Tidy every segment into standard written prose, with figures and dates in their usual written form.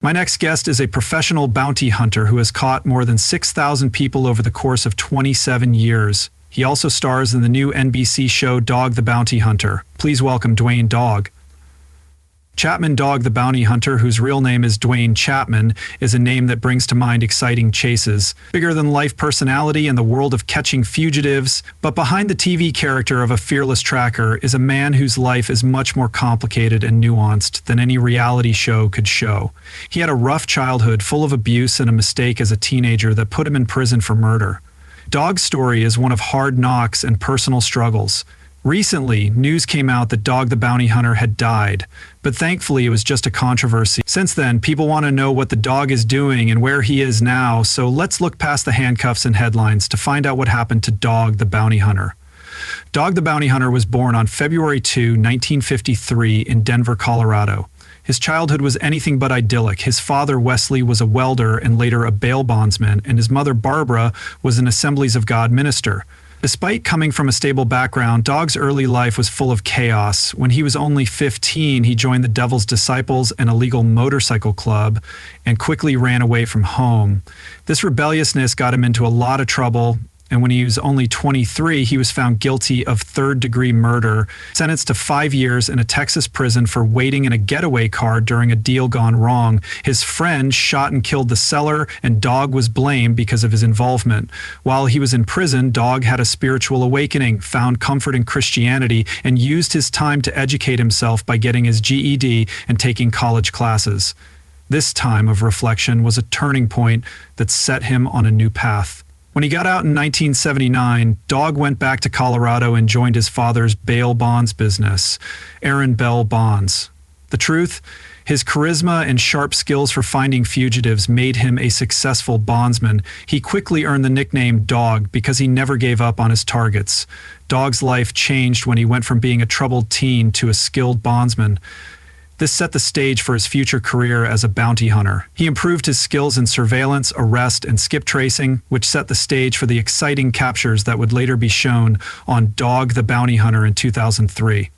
My next guest is a professional bounty hunter who has caught more than 6,000 people over the course of 27 years. He also stars in the new NBC show Dog the Bounty Hunter. Please welcome Dwayne Dog. Chapman Dog the Bounty Hunter, whose real name is Dwayne Chapman, is a name that brings to mind exciting chases, bigger-than-life personality in the world of catching fugitives, but behind the TV character of a fearless tracker is a man whose life is much more complicated and nuanced than any reality show could show. He had a rough childhood full of abuse and a mistake as a teenager that put him in prison for murder. Dog's story is one of hard knocks and personal struggles. Recently, news came out that Dog the Bounty Hunter had died, but thankfully it was just a controversy. Since then, people want to know what the dog is doing and where he is now, so let's look past the handcuffs and headlines to find out what happened to Dog the Bounty Hunter. Dog the Bounty Hunter was born on February 2, 1953 in Denver, Colorado. His childhood was anything but idyllic. His father, Wesley, was a welder and later a bail bondsman, and his mother, Barbara, was an Assemblies of God minister. Despite coming from a stable background, Dog's early life was full of chaos. When he was only 15, he joined the Devil's Disciples, an illegal motorcycle club, and quickly ran away from home. This rebelliousness got him into a lot of trouble, and when he was only 23, he was found guilty of third-degree murder, sentenced to 5 years in a Texas prison for waiting in a getaway car during a deal gone wrong. His friend shot and killed the seller, and Dog was blamed because of his involvement. While he was in prison, Dog had a spiritual awakening, found comfort in Christianity, and used his time to educate himself by getting his GED and taking college classes. This time of reflection was a turning point that set him on a new path. When he got out in 1979, Dog went back to Colorado and joined his father's bail bonds business, Aaron Bell Bonds. The truth? His charisma and sharp skills for finding fugitives made him a successful bondsman. He quickly earned the nickname Dog because he never gave up on his targets. Dog's life changed when he went from being a troubled teen to a skilled bondsman. This set the stage for his future career as a bounty hunter. He improved his skills in surveillance, arrest, and skip tracing, which set the stage for the exciting captures that would later be shown on Dog the Bounty Hunter in 2003.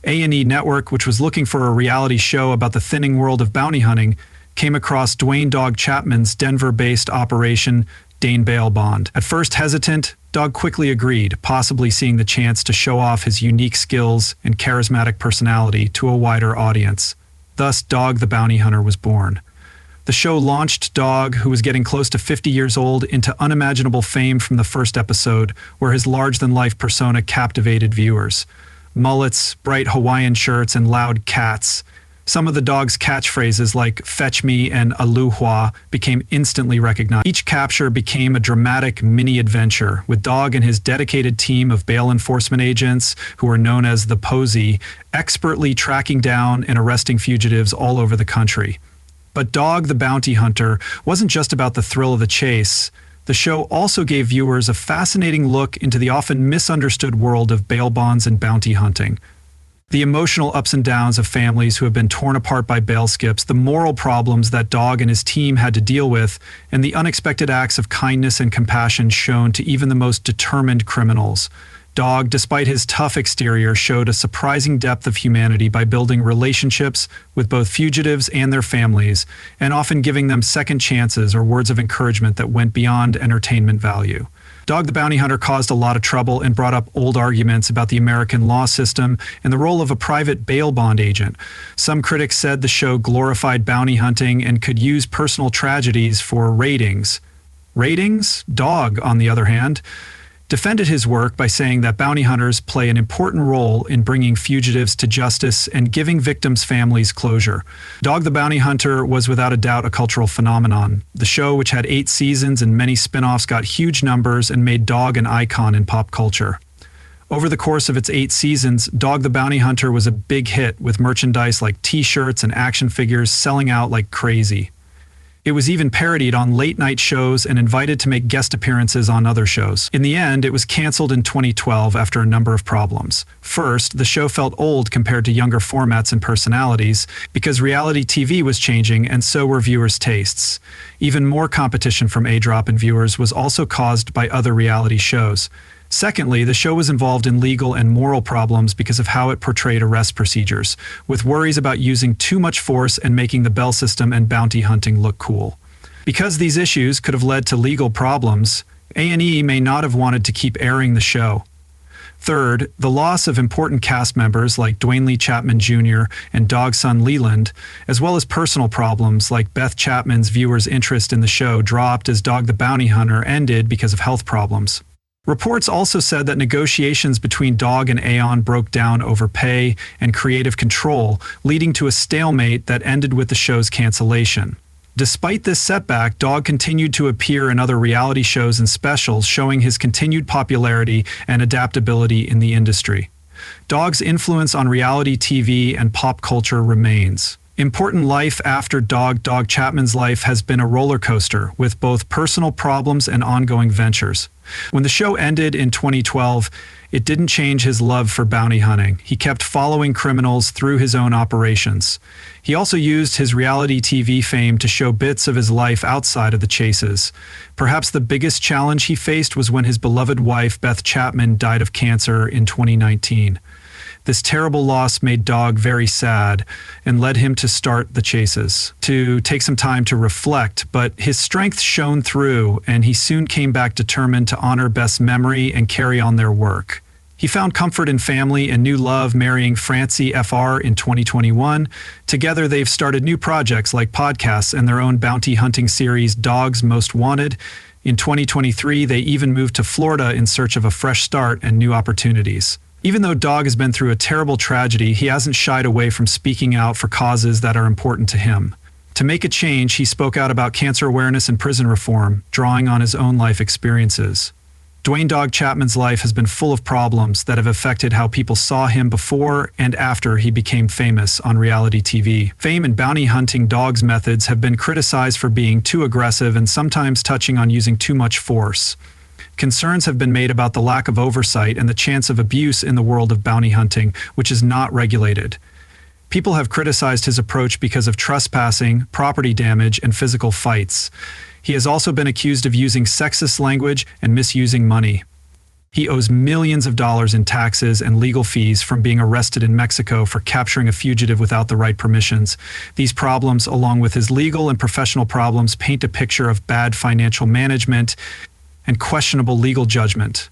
A&E Network, which was looking for a reality show about the thinning world of bounty hunting, came across Dwayne Dog Chapman's Denver-based operation, Dane Bail Bond. At first hesitant, Dog quickly agreed, possibly seeing the chance to show off his unique skills and charismatic personality to a wider audience. Thus, Dog the Bounty Hunter was born. The show launched Dog, who was getting close to 50 years old, into unimaginable fame from the first episode, where his large-than-life persona captivated viewers. Mullets, bright Hawaiian shirts, and loud cats. Some of the dog's catchphrases like "fetch me" and "aloha" became instantly recognized. Each capture became a dramatic mini-adventure, with Dog and his dedicated team of bail enforcement agents, who are known as the Posy, expertly tracking down and arresting fugitives all over the country. But Dog the Bounty Hunter wasn't just about the thrill of the chase. The show also gave viewers a fascinating look into the often misunderstood world of bail bonds and bounty hunting. The emotional ups and downs of families who have been torn apart by bail skips, the moral problems that Dog and his team had to deal with, and the unexpected acts of kindness and compassion shown to even the most determined criminals. Dog, despite his tough exterior, showed a surprising depth of humanity by building relationships with both fugitives and their families, and often giving them second chances or words of encouragement that went beyond entertainment value. Dog the Bounty Hunter caused a lot of trouble and brought up old arguments about the American law system and the role of a private bail bond agent. Some critics said the show glorified bounty hunting and could use personal tragedies for ratings. Ratings? Dog, on the other hand, defended his work by saying that bounty hunters play an important role in bringing fugitives to justice and giving victims' families closure. Dog the Bounty Hunter was without a doubt a cultural phenomenon. The show, which had 8 seasons and many spin-offs, got huge numbers and made Dog an icon in pop culture. Over the course of its 8 seasons, Dog the Bounty Hunter was a big hit, with merchandise like t-shirts and action figures selling out like crazy. It was even parodied on late-night shows and invited to make guest appearances on other shows. In the end, it was canceled in 2012 after a number of problems. First, the show felt old compared to younger formats and personalities, because reality TV was changing and so were viewers' tastes. Even more competition from A-drop and viewers was also caused by other reality shows. Secondly, the show was involved in legal and moral problems because of how it portrayed arrest procedures, with worries about using too much force and making the bell system and bounty hunting look cool. Because these issues could have led to legal problems, A&E may not have wanted to keep airing the show. Third, the loss of important cast members like Dwayne Lee Chapman Jr. and dog son Leland, as well as personal problems like Beth Chapman's viewers' interest in the show dropped as Dog the Bounty Hunter ended because of health problems. Reports also said that negotiations between Dog and Aon broke down over pay and creative control, leading to a stalemate that ended with the show's cancellation. Despite this setback, Dog continued to appear in other reality shows and specials, showing his continued popularity and adaptability in the industry. Dog's influence on reality TV and pop culture remains. Important life after Dog Chapman's life has been a roller coaster, with both personal problems and ongoing ventures. When the show ended in 2012, it didn't change his love for bounty hunting. He kept following criminals through his own operations. He also used his reality TV fame to show bits of his life outside of the chases. Perhaps the biggest challenge he faced was when his beloved wife, Beth Chapman, died of cancer in 2019. This terrible loss made Dog very sad and led him to start the chases, to take some time to reflect, but his strength shone through and he soon came back determined to honor Beth's memory and carry on their work. He found comfort in family and new love, marrying Francie FR in 2021. Together, they've started new projects like podcasts and their own bounty hunting series, Dogs Most Wanted. In 2023, they even moved to Florida in search of a fresh start and new opportunities. Even though Dog has been through a terrible tragedy, he hasn't shied away from speaking out for causes that are important to him. To make a change, he spoke out about cancer awareness and prison reform, drawing on his own life experiences. Dwayne Dog Chapman's life has been full of problems that have affected how people saw him before and after he became famous on reality TV. Fame and bounty hunting Dog's methods have been criticized for being too aggressive and sometimes touching on using too much force. Concerns have been made about the lack of oversight and the chance of abuse in the world of bounty hunting, which is not regulated. People have criticized his approach because of trespassing, property damage, and physical fights. He has also been accused of using sexist language and misusing money. He owes millions of dollars in taxes and legal fees from being arrested in Mexico for capturing a fugitive without the right permissions. These problems, along with his legal and professional problems, paint a picture of bad financial management and questionable legal judgment.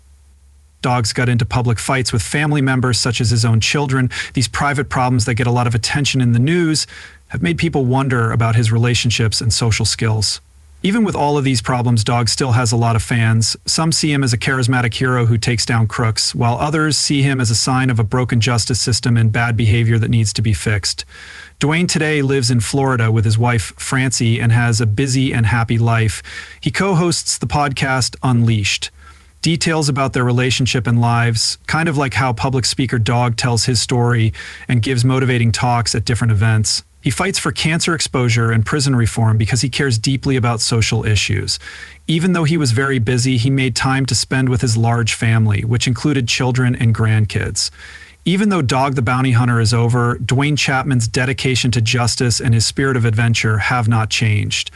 Dog's got into public fights with family members such as his own children. These private problems that get a lot of attention in the news have made people wonder about his relationships and social skills. Even with all of these problems, Dog still has a lot of fans. Some see him as a charismatic hero who takes down crooks, while others see him as a sign of a broken justice system and bad behavior that needs to be fixed. Dwayne today lives in Florida with his wife, Francie, and has a busy and happy life. He co-hosts the podcast Unleashed. Details about their relationship and lives, kind of like how public speaker Dog tells his story and gives motivating talks at different events. He fights for cancer exposure and prison reform because he cares deeply about social issues. Even though he was very busy, he made time to spend with his large family, which included children and grandkids. Even though Dog the Bounty Hunter is over, Dwayne Chapman's dedication to justice and his spirit of adventure have not changed.